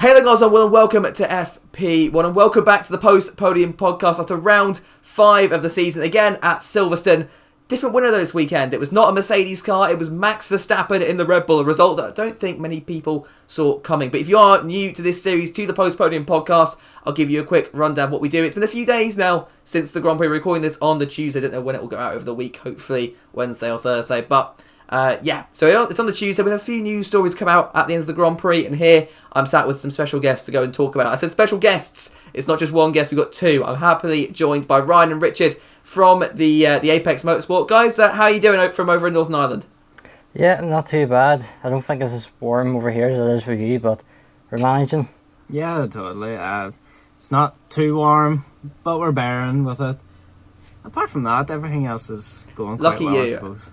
Hey there guys, and welcome to FP1 and welcome back to the Podium podcast after round 5 of the season, again at Silverstone. Different winner this weekend. It was not a Mercedes car, it was Max Verstappen in the Red Bull, a result that I don't think many people saw coming. But if you are new to this series, to the Podium podcast, I'll give you a quick rundown of what we do. It's been a few days now since the Grand Prix. We're recording this on the Tuesday, I don't know when it will go out over the week, hopefully Wednesday or Thursday, but so it's on the Tuesday. We have a few news stories come out at the end of the Grand Prix, and here I'm sat with some special guests to go and talk about it. I said special guests. It's not just one guest, we've got two. I'm happily joined by Ryan and Richard from the Apex Motosport. Guys, how are you doing from over in Northern Ireland? Yeah, not too bad. I don't think it's as warm over here as it is for you, but we're managing. Yeah, totally. It's not too warm, but we're bearing with it. Apart from that, everything else is going quite Lucky well, you. I suppose.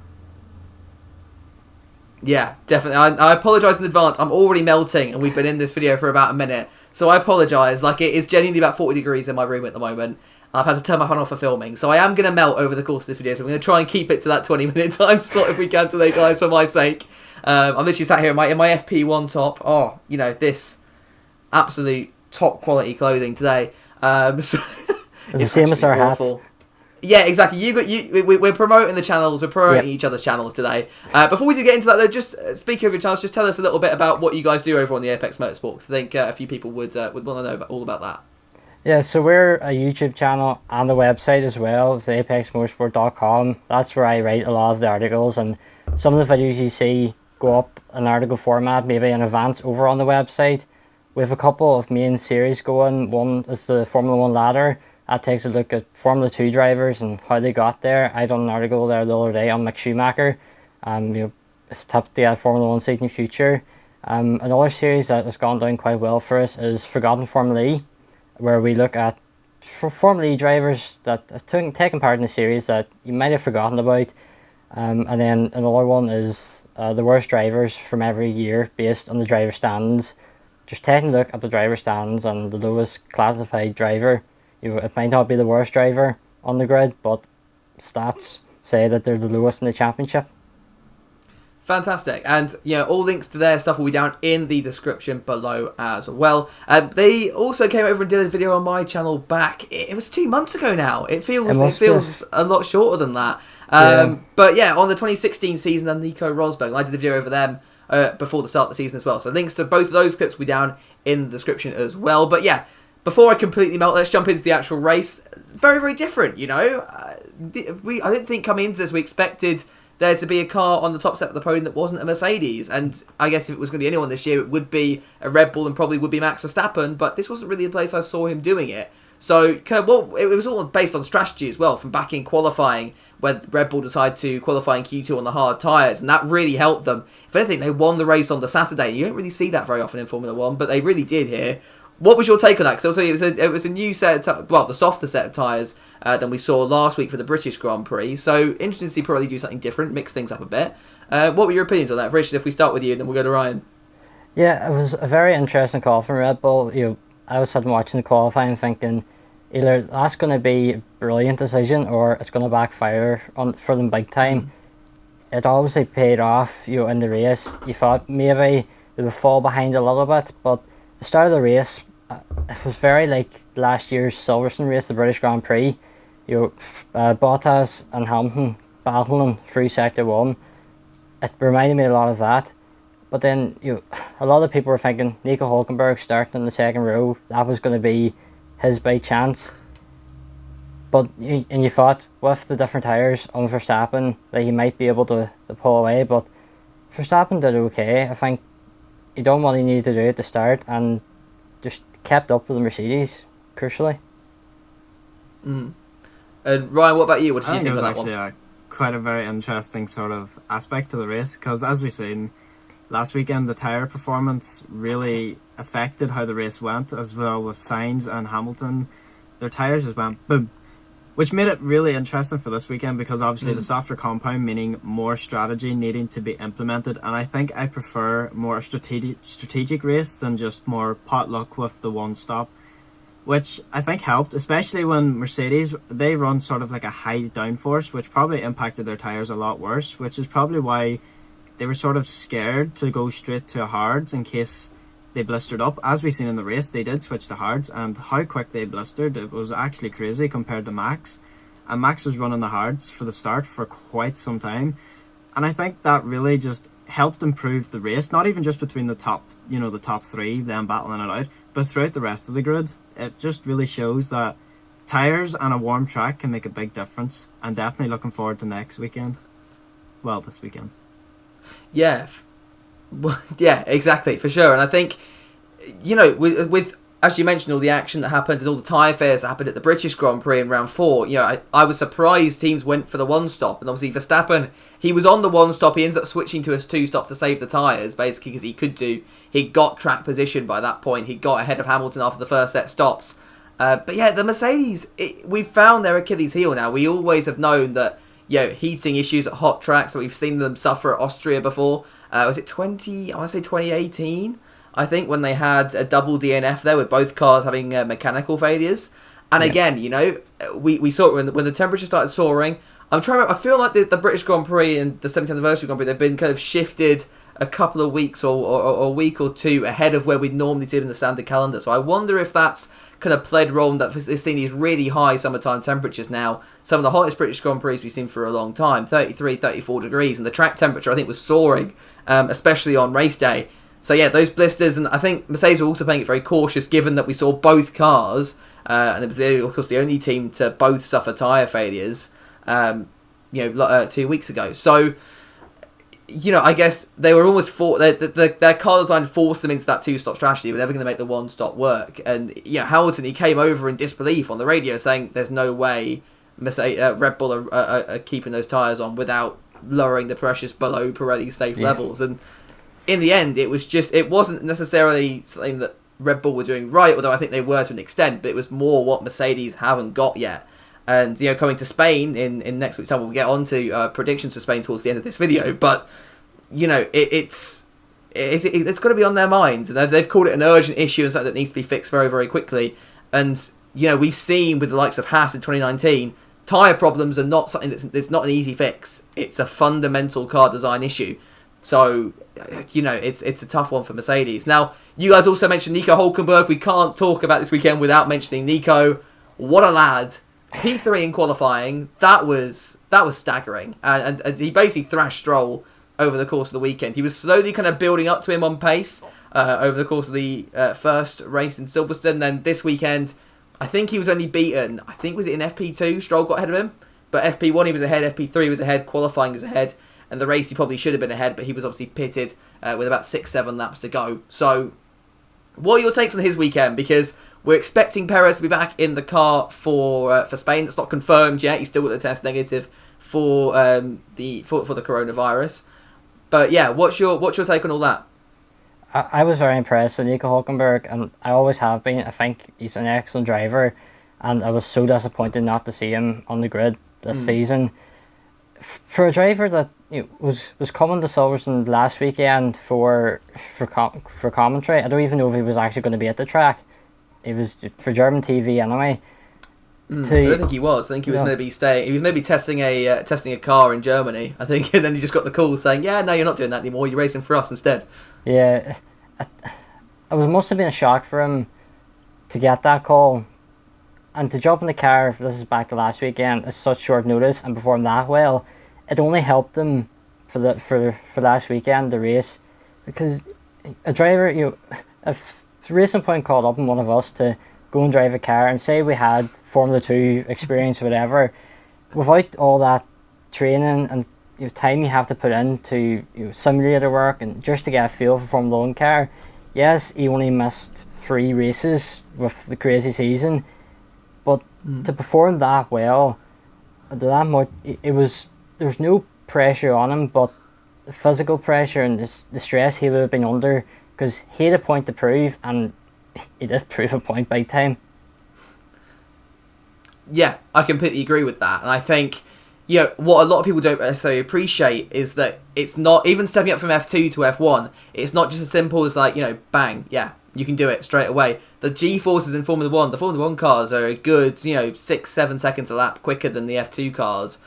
Yeah, definitely. I apologise in advance. I'm already melting, and we've been in this video for about a minute, so I apologise. Like, it is genuinely about 40 degrees in my room at the moment. I've had to turn my phone off for filming, so I am going to melt over the course of this video, so I'm going to try and keep it to that 20-minute time slot if we can today, guys, for my sake. I'm literally sat here in my FP1 top. Oh, you know, this absolute top quality clothing today. So it's the same as our hats. Yeah, exactly. We're promoting the channels. We're promoting each other's channels today. Before we do get into that, though, just speaking of your channels, just tell us a little bit about what you guys do over on the Apex Motosport. Because I think a few people would want to know all about that. Yeah, so we're a YouTube channel and a website as well. It's apexmotosport.com. That's where I write a lot of the articles, and some of the videos you see go up in article format, maybe in advance over on the website. We have a couple of main series going. One is the Formula 1 ladder. That takes a look at Formula 2 drivers and how they got there. I done an article there the other day on Mick Schumacher. It's tipped to get Formula 1 seat in the future. Another series that has gone down quite well for us is Forgotten Formula E, where we look at Formula E drivers that have taken part in the series that you might have forgotten about. And then another one is the worst drivers from every year based on the driver standings. Just taking a look at the driver standings and the lowest classified driver. It might not be the worst driver on the grid, but stats say that they're the lowest in the championship. Fantastic. And, all links to their stuff will be down in the description below as well. They also came over and did a video on my channel back, it was 2 months ago now. It feels a lot shorter than that. But yeah, on the 2016 season, and Nico Rosberg, I did a video over them before the start of the season as well. So links to both of those clips will be down in the description as well. But yeah, before I completely melt, let's jump into the actual race. Very, very different, I don't think coming into this we expected there to be a car on the top step of the podium that wasn't a Mercedes. And I guess if it was going to be anyone this year, it would be a Red Bull and probably would be Max Verstappen. But this wasn't really a place I saw him doing it. So it was all based on strategy as well, from back in qualifying, where Red Bull decided to qualify in Q2 on the hard tyres, and that really helped them. If anything, they won the race on the Saturday. You don't really see that very often in Formula 1, but they really did here. What was your take on that? Because it was a new set of the softer set of tyres than we saw last week for the British Grand Prix. So interesting to see probably do something different, mix things up a bit. What were your opinions on that, Richard? If we start with you, then we'll go to Ryan. Yeah, it was a very interesting call from Red Bull. I was sitting watching the qualifying, thinking either that's going to be a brilliant decision or it's going to backfire for them big time. It obviously paid off. In the race, you thought maybe they would fall behind a little bit, but the start of the race, it was very like last year's Silverstone race, the British Grand Prix. Bottas and Hamilton battling through Sector 1. It reminded me a lot of that. But then a lot of people were thinking Nico Hülkenberg starting in the second row, that was going to be his big chance. But you thought with the different tyres on Verstappen that he might be able to pull away. But Verstappen did okay. I think he done what he needed to do at the start and just kept up with the Mercedes, crucially. And Ryan, what about you? What did you think of that one? I think it was actually quite a very interesting sort of aspect to the race, because as we've seen last weekend, the tyre performance really affected how the race went, as well with Sainz and Hamilton. Their tyres just went boom, which made it really interesting for this weekend, because obviously the softer compound, meaning more strategy needing to be implemented. And I think I prefer more strategic race than just more potluck with the one stop, which I think helped, especially when Mercedes, they run sort of like a high downforce, which probably impacted their tyres a lot worse, which is probably why they were sort of scared to go straight to a hards in case they blistered up. As we seen in the race, they did switch to hards, and how quick they blistered, it was actually crazy compared to Max. And Max was running the hards for the start for quite some time, and I think that really just helped improve the race, not even just between the top three, them battling it out, but throughout the rest of the grid. It just really shows that tyres and a warm track can make a big difference, and definitely looking forward to next weekend. Well, this weekend. Yeah. Well, yeah, exactly, for sure. And I think, with as you mentioned, all the action that happened and all the tyre fairs that happened at the British Grand Prix in round 4, I was surprised teams went for the one stop. And obviously Verstappen, he was on the one stop. He ends up switching to a two stop to save the tyres, basically, because he could do. He got track position by that point. He got ahead of Hamilton after the first set stops. But yeah, the Mercedes, we've found their Achilles heel now. We always have known that, heating issues at hot tracks. We've seen them suffer at Austria before. Was it 2018? I think, when they had a double DNF there with both cars having mechanical failures. And again, we saw it when the temperature started soaring. I feel like the British Grand Prix and the 70th anniversary Grand Prix, they've been kind of shifted a couple of weeks or a week or two ahead of where we'd normally see it in the standard calendar. So I wonder if that's kind of played a role in that they've seen these really high summertime temperatures now. Some of the hottest British Grand Prix we've seen for a long time, 33, 34 degrees. And the track temperature, I think, was soaring, especially on race day. So yeah, those blisters, and I think Mercedes were also playing it very cautious, given that we saw both cars, and it was of course the only team to both suffer tyre failures, 2 weeks ago. So, I guess they were almost their car design forced them into that two-stop strategy. But they're never going to make the one-stop work. And Hamilton, he came over in disbelief on the radio, saying there's no way Red Bull are keeping those tyres on without lowering the pressures below Pirelli's safe levels. And in the end, it wasn't necessarily something that Red Bull were doing right, although I think they were to an extent, but it was more what Mercedes haven't got yet. And, coming to Spain in next week's time, we'll get on to predictions for Spain towards the end of this video, but, it's got to be on their minds, and they've called it an urgent issue and something that needs to be fixed very, very quickly. And, we've seen with the likes of Haas in 2019, tyre problems are not something that's not an easy fix. It's a fundamental car design issue. So, it's a tough one for Mercedes. Now, you guys also mentioned Nico Hülkenberg. We can't talk about this weekend without mentioning Nico. What a lad. P3 in qualifying. That was staggering. And he basically thrashed Stroll over the course of the weekend. He was slowly kind of building up to him on pace over the course of the first race in Silverstone. Then this weekend, I think he was only beaten. I think, was it in FP2? Stroll got ahead of him. But FP1 he was ahead, FP3 he was ahead, qualifying was ahead. And the race he probably should have been ahead, but he was obviously pitted with about 6-7 laps to go. So, what are your takes on his weekend? Because we're expecting Perez to be back in the car for Spain. That's not confirmed yet. He's still got the test negative for the coronavirus. But yeah, what's your take on all that? I was very impressed with Nico Hülkenberg, and I always have been. I think he's an excellent driver, and I was so disappointed not to see him on the grid this season. For a driver that was coming to Silverstone last weekend for commentary, I don't even know if he was actually going to be at the track. It was for German TV anyway. I don't think he was. I think he was maybe staying. He was maybe testing a car in Germany, I think, and then he just got the call saying, "Yeah, no, you're not doing that anymore. You're racing for us instead." Yeah, it must have been a shock for him to get that call. And to jump in the car, this is back to last weekend, at such short notice and perform that well, it only helped them for last weekend, the race. Because a driver, if Racing Point called up on one of us to go and drive a car, and say we had Formula 2 experience or whatever, without all that training and time you have to put into simulator work and just to get a feel for Formula 1 car, yes, he only missed 3 races with the crazy season, but to perform that well, there was no pressure on him, but the physical pressure and the stress he would have been under, because he had a point to prove, and he did prove a point big time. Yeah, I completely agree with that, and I think what a lot of people don't necessarily appreciate is that it's not, even stepping up from F2 to F1, it's not just as simple as bang, yeah, you can do it straight away. The G-forces in Formula 1, the Formula 1 cars are a good 6-7 seconds a lap quicker than the F2 cars.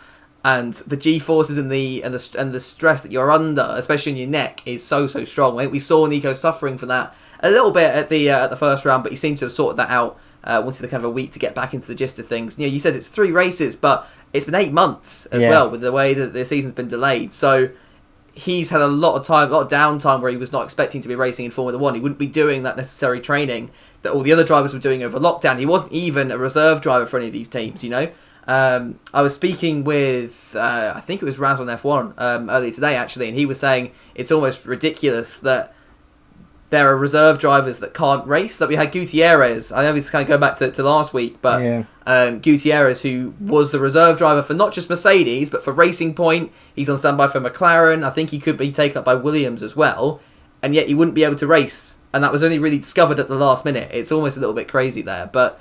and the G-forces and the stress that you're under, especially in your neck, is so strong. I think we saw Nico suffering from that a little bit at the first round, but he seemed to have sorted that out. Wanted kind of a week to get back into the gist of things. You said it's 3 races, but it's been 8 months as well, with the way that the season's been delayed. So he's had a lot of downtime where he was not expecting to be racing in Formula 1. He wouldn't be doing that necessary training that all the other drivers were doing over lockdown. He wasn't even a reserve driver for any of these teams, I was speaking with, I think it was Raz on F1 earlier today, actually, and he was saying it's almost ridiculous that there are reserve drivers that can't race. That we had Gutierrez, I know he's kind of going back to last week, but Gutierrez, who was the reserve driver for not just Mercedes, but for Racing Point. He's on standby for McLaren. I think he could be taken up by Williams as well, and yet he wouldn't be able to race. And that was only really discovered at the last minute. It's almost a little bit crazy there, but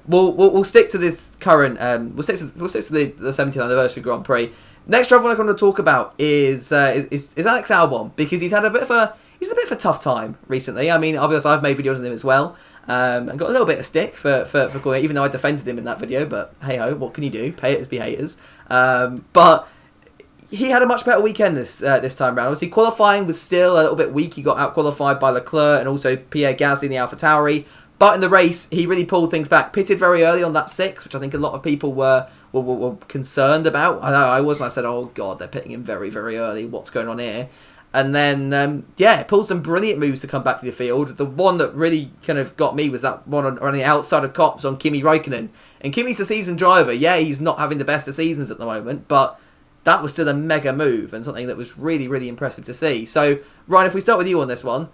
we'll stick to this current. We'll stick to the 70th anniversary Grand Prix. Next driver I want to talk about is Alex Albon, because he's had a bit of a tough time recently. I mean, I'll be honest, I've made videos on him as well, and got a little bit of stick for calling it, even though I defended him in that video. But hey ho, what can you do? Haters be haters. But he had a much better weekend this time round. Obviously, qualifying was still a little bit weak. He got out-qualified by Leclerc and also Pierre Gasly in the AlphaTauri. But in the race, he really pulled things back. Pitted very early on lap 6, which I think a lot of people were concerned about. I know I was, and I said, oh god, they're pitting him very, very early. What's going on here? And then, pulled some brilliant moves to come back to the field. The one that really kind of got me was that one on the outside of Cops on Kimi Räikkönen. And Kimi's a seasoned driver. Yeah, he's not having the best of seasons at the moment, but that was still a mega move and something that was really, really impressive to see. So, Ryan, if we start with you on this one,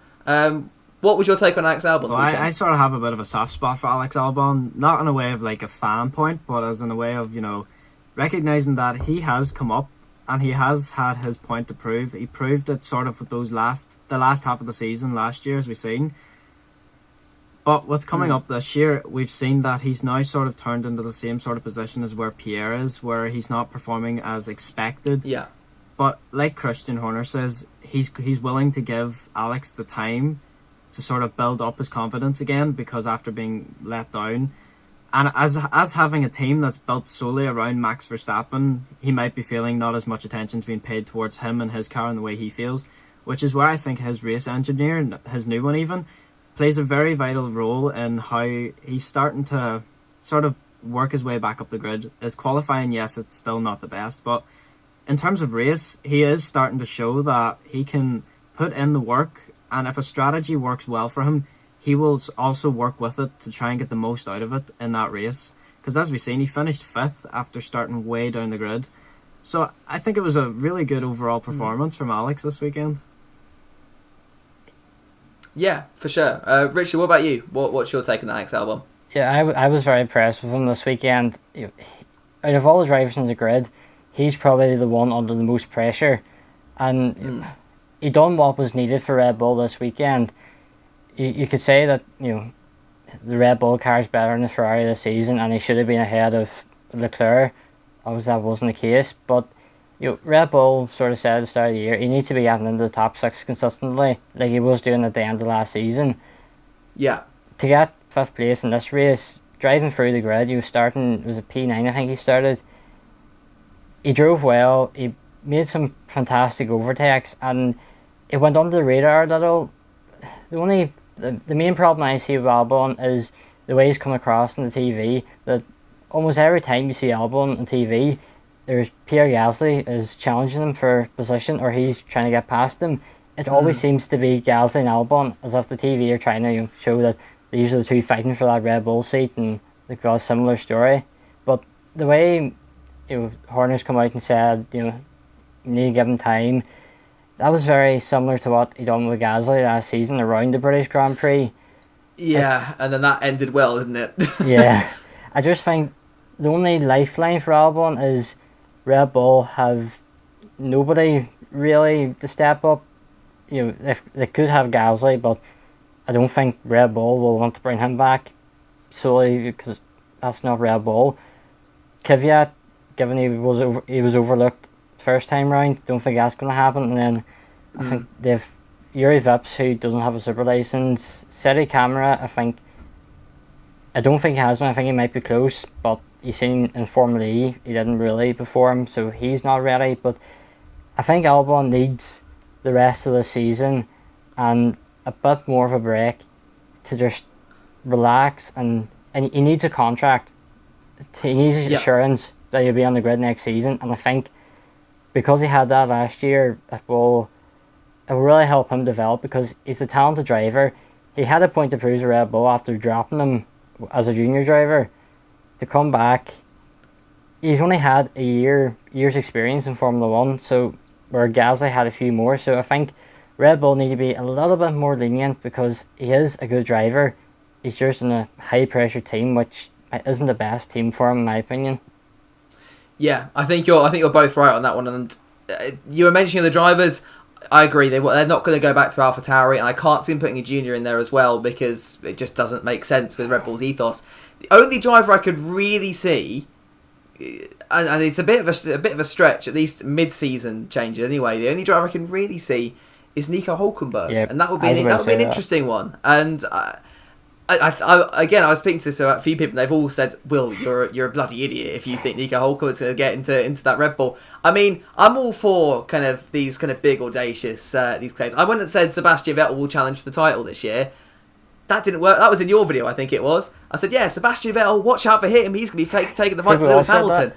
what was your take on Alex Albon's weekend? I sort of have a bit of a soft spot for Alex Albon, not in a way of like a fan point, but as in a way of, recognising that he has come up and he has had his point to prove. He proved it sort of with the last half of the season last year, as we've seen. But with coming up this year, we've seen that he's now sort of turned into the same sort of position as where Pierre is, where he's not performing as expected. Yeah. But like Christian Horner says, he's willing to give Alex the time to sort of build up his confidence again, because after being let down, and as having a team that's built solely around Max Verstappen, he might be feeling not as much attention's being paid towards him and his car and the way he feels, which is where I think his race engineer, his new one even, plays a very vital role in how he's starting to sort of work his way back up the grid. His qualifying, yes, it's still not the best, but in terms of race, he is starting to show that he can put in the work, and if a strategy works well for him, he will also work with it to try and get the most out of it in that race. Because as we've seen, he finished 5th after starting way down the grid. So I think it was a really good overall performance from Alex this weekend. Yeah, for sure. Richard, what about you? What's your take on Alex Albon? Yeah, I was very impressed with him this weekend. Out of all the drivers in the grid, he's probably the one under the most pressure. And he done what was needed for Red Bull this weekend. You could say that the Red Bull car is better than the Ferrari this season, and he should have been ahead of Leclerc. Obviously, that wasn't the case, but Red Bull sort of said at the start of the year he needs to be getting into the top 6 consistently, like he was doing at the end of last season. Yeah. To get 5th place in this race, driving through the grid, he was starting, it was a P9 I think he started. He drove well, he made some fantastic overtakes, and it went under the radar a little. The main problem I see with Albon is the way he's come across on the TV, that almost every time you see Albon on TV, there's Pierre Gasly is challenging him for position, or he's trying to get past him. It always seems to be Gasly and Albon, as if the TV are trying to show that these are the two fighting for that Red Bull seat, and they've got a similar story. But the way Horner's come out and said, you need to give him time, that was very similar to what he done with Gasly last season around the British Grand Prix. Yeah, and then that ended well, didn't it? Yeah. I just think the only lifeline for Albon is Red Bull have nobody really to step up. If they could have Gasly, but I don't think Red Bull will want to bring him back solely because that's not Red Bull. Kvyat, given he was overlooked first time round, don't think that's going to happen. And then I think they've Yuri Vips, who doesn't have a super license. Seti Camera, I think I don't think he has one. I think he might be close, but you seen in Formula E, he didn't really perform, so he's not ready. But I think Albon needs the rest of the season and a bit more of a break to just relax, and he needs a contract. He needs assurance that he'll be on the grid next season, and I think because he had that last year, it will really help him develop, because he's a talented driver. He had a point to prove to Red Bull after dropping him as a junior driver. To come back, he's only had a year's experience in Formula 1, so where Gasly had a few more. So I think Red Bull need to be a little bit more lenient, because he is a good driver. He's just in a high pressure team, which isn't the best team for him in my opinion. Yeah, I think you're both right on that one. And you were mentioning the drivers. I agree. They're not going to go back to AlphaTauri, and I can't see him putting a junior in there as well, because it just doesn't make sense with Red Bull's ethos. The only driver I could really see, and it's a bit of a stretch, at least mid-season changes anyway. The only driver I can really see is Nico Hülkenberg, and that would be an interesting one. And I was speaking to this about a few people, and they've all said, "Will, you're a bloody idiot if you think Nico Hülkenberg's going to get into that Red Bull." I mean, I'm all for kind of these kind of big audacious these claims. I wouldn't have said Sebastian Vettel will challenge for the title this year. That didn't work. That was in your video, I think it was. I said, yeah, Sebastian Vettel, watch out for him. He's going to be taking the fight to Lewis Hamilton.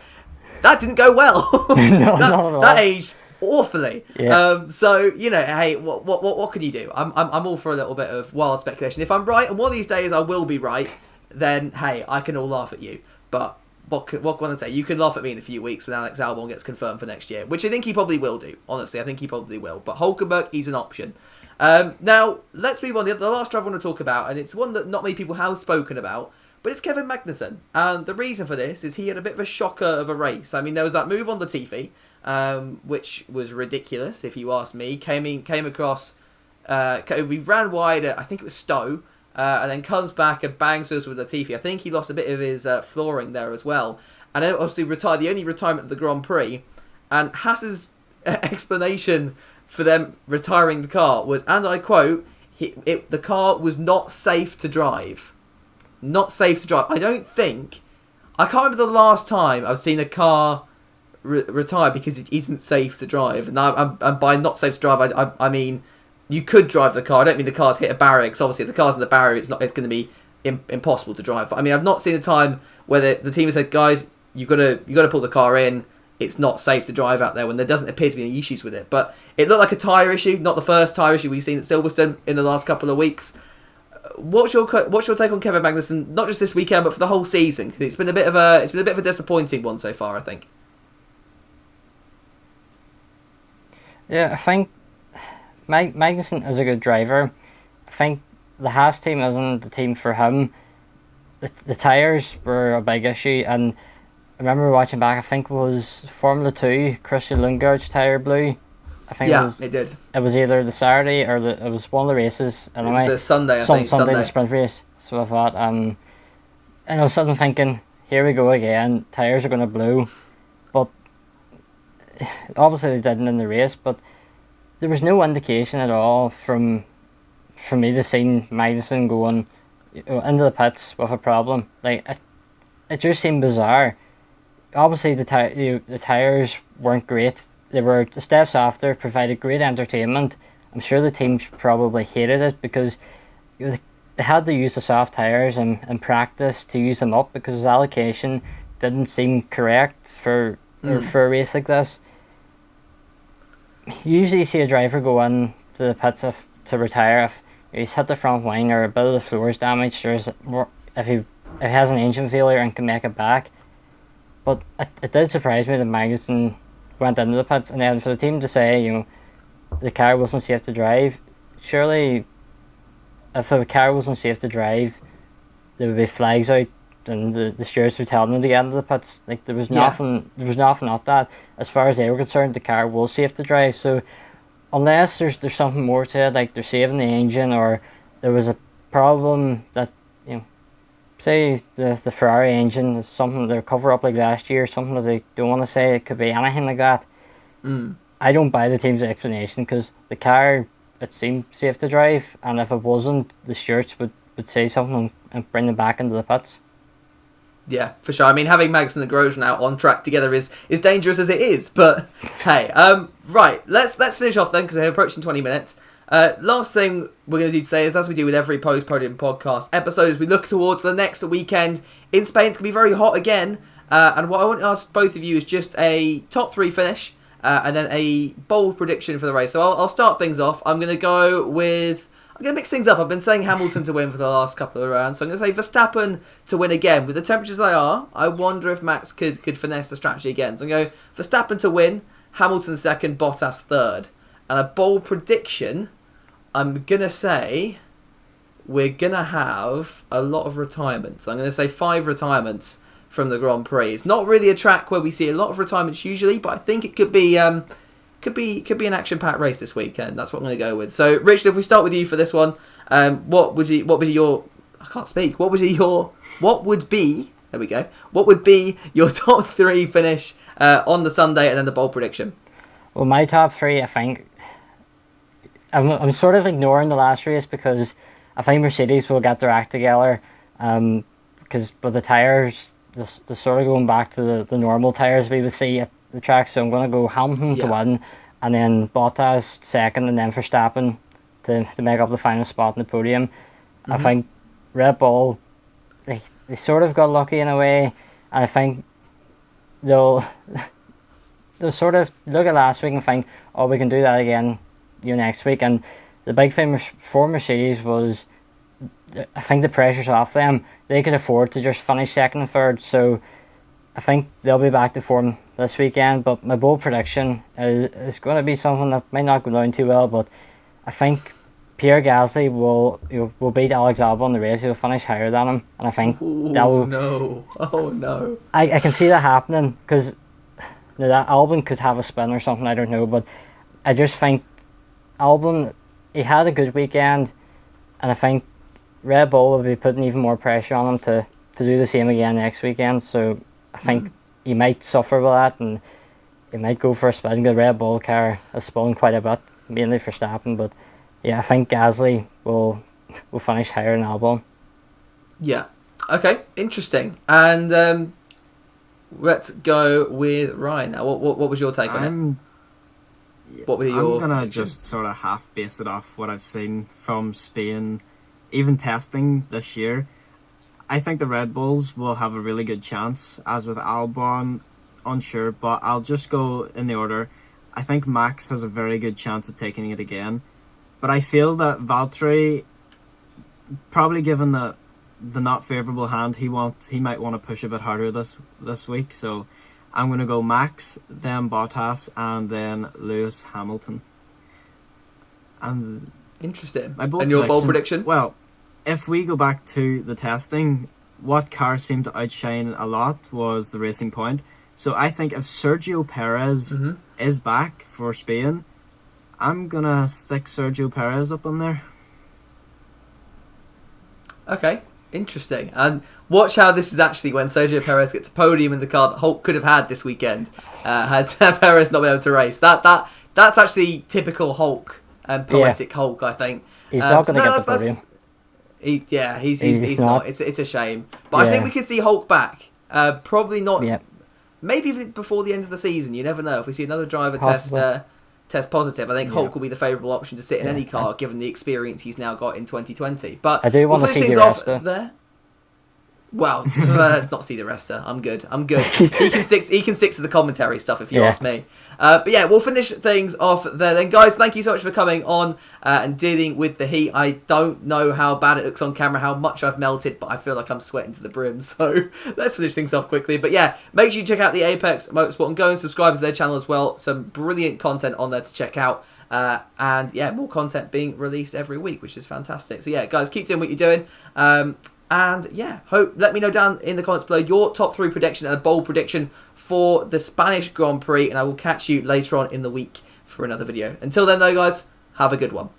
That didn't go well. That aged awfully. Yeah. So, you know, hey, what can you do? I'm all for a little bit of wild speculation. If I'm right, and one of these days I will be right, then, hey, I can all laugh at you. But what can I say? You can laugh at me in a few weeks when Alex Albon gets confirmed for next year, which I think he probably will do. Honestly, I think he probably will. But Hülkenberg, he's an option. Now, let's move on. The last driver I want to talk about, and it's one that not many people have spoken about, but it's Kevin Magnussen. And the reason for this is he had a bit of a shocker of a race. I mean, there was that move on Latifi, which was ridiculous, if you ask me. Came across, we ran wide at, I think it was Stowe, and then comes back and bangs us with Latifi. I think he lost a bit of his flooring there as well. And then obviously retired, the only retirement of the Grand Prix. And Haas's explanation for them retiring the car was, and I quote, the car was not safe to drive. Not safe to drive. I can't remember the last time I've seen a car retire because it isn't safe to drive. And and by not safe to drive, I mean you could drive the car. I don't mean the car's hit a barrier, because obviously if the car's in the barrier, it's going to be impossible to drive. I mean, I've not seen a time where the team has said, guys, you got to pull the car in. It's not safe to drive out there, when there doesn't appear to be any issues with it. But it looked like a tyre issue, not the first tyre issue we've seen at Silverstone in the last couple of weeks. What's your take on Kevin Magnussen, not just this weekend but for the whole season? It's been a bit of a disappointing one so far, I think. Yeah, I think Magnussen is a good driver. I think the Haas team isn't the team for him. The tyres were a big issue, and I remember watching back, I think it was Formula 2, Christian Lundgaard's tyre blew. I think it did. It was either the Saturday or it was one of the races. It was the Sunday, I think. Sunday, the sprint race. So I thought, and I was sitting thinking, here we go again, tyres are going to blow. But obviously they didn't in the race, but there was no indication at all from me to see Magnussen going into the pits with a problem. Like, it just seemed bizarre. Obviously the tyres weren't great. They were the steps after, provided great entertainment. I'm sure the teams probably hated it, because they had to use the soft tyres in practice to use them up, because his allocation didn't seem correct for a race like this. You usually see a driver go in to the pits to retire if he's hit the front wing or a bit of the floor is damaged, or if he has an engine failure and can make it back. But it did surprise me that Magnussen went into the pits, and then for the team to say, you know, the car wasn't safe to drive, surely if the car wasn't safe to drive, there would be flags out and the stewards would tell them to get into the pits. Like, there was nothing at that. As far as they were concerned, the car was safe to drive. So unless there's something more to it, like they're saving the engine, or there was a problem that, you know, say the Ferrari engine, something they cover up like last year, something that they don't want to say, it could be anything like that. I don't buy the team's explanation, because the car, it seemed safe to drive, and if it wasn't, the stewards would would say something and bring them back into the pits. Yeah, for sure. I mean, having Magnussen and Grosjean out on track together is dangerous as it is. But hey, right, let's finish off then because we're approaching 20 minutes. Last thing we're going to do today is, as we do with every post-podium podcast episode, is we look towards the next weekend in Spain. It's going to be very hot again. And what I want to ask both of you is just a top 3 finish and then a bold prediction for the race. So I'll start things off. I'm going to mix things up. I've been saying Hamilton to win for the last couple of rounds, so I'm going to say Verstappen to win again. With the temperatures they are, I wonder if Max could finesse the strategy again. So I'm going to go Verstappen to win, Hamilton second, Bottas third. And a bold prediction, I'm going to say we're going to have a lot of retirements. I'm going to say 5 retirements from the Grand Prix. It's not really a track where we see a lot of retirements usually, but I think it could be an action-packed race this weekend. That's what I'm going to go with. So, Richard, if we start with you for this one, what would be your top 3 finish on the Sunday, and then the bold prediction? Well, my top 3, I think, I'm sort of ignoring the last race because I think Mercedes will get their act together, because with the tyres, they're sort of going back to the normal tyres we would see at the track. So I'm going to go Hamilton to win, and then Bottas second, and then Verstappen to make up the final spot in the podium. Mm-hmm. I think Red Bull, they sort of got lucky in a way, and I think they'll sort of look at last week and think, oh, we can do that again, next week. And the big thing for Mercedes was, I think the pressure's off them. They could afford to just finish second and third, so I think they'll be back to form this weekend. But my bold prediction is going to be something that might not go down too well, but I think Pierre Gasly will beat Alex Albon in the race. He'll finish higher than him, and I think that will... no. I can see that happening, because that Albon could have a spin or something, I don't know, but I just think Albon, he had a good weekend, and I think Red Bull will be putting even more pressure on him to do the same again next weekend. So I think he might suffer with that, and he might go for a spin. The Red Bull car has spun quite a bit, mainly for Verstappen, but yeah, I think Gasly will finish higher than Albon. Yeah. Okay, interesting. And let's go with Ryan now. What was your take on it? What were your... I'm going to just sort of half base it off what I've seen from Spain, even testing this year. I think the Red Bulls will have a really good chance, as with Albon, unsure, but I'll just go in the order. I think Max has a very good chance of taking it again, but I feel that Valtteri, probably given the not favourable hand he might want to push a bit harder this week, so I'm going to go Max, then Bottas, and then Lewis Hamilton. And interesting. And your bold prediction? Well, if we go back to the testing, what car seemed to outshine a lot was the Racing Point. So I think if Sergio Perez is back for Spain, I'm going to stick Sergio Perez up on there. Okay, interesting. And watch how this is actually when Sergio Perez gets a podium in the car that Hulk could have had this weekend, had Perez not been able to race. That's actually typical Hulk and poetic Hulk, I think. He's not going to get the podium. He's not. It's a shame. But I think we could see Hulk back. Probably not. Yeah. Maybe even before the end of the season. You never know. If we see another driver test positive, I think Hulk will be the favourable option to sit in any car, given the experience he's now got in 2020. But I do want to see the rest there. Well, let's not see the rester. I'm good. He can stick to the commentary stuff if you ask me. But yeah, we'll finish things off there then. Guys, thank you so much for coming on and dealing with the heat. I don't know how bad it looks on camera, how much I've melted, but I feel like I'm sweating to the brim. So let's finish things off quickly. But yeah, make sure you check out the Apex Motosport and go and subscribe to their channel as well. Some brilliant content on there to check out. And yeah, more content being released every week, which is fantastic. So yeah, guys, keep doing what you're doing. And yeah, let me know down in the comments below your top 3 prediction and a bold prediction for the Spanish Grand Prix, and I will catch you later on in the week for another video. Until then though, guys, have a good one.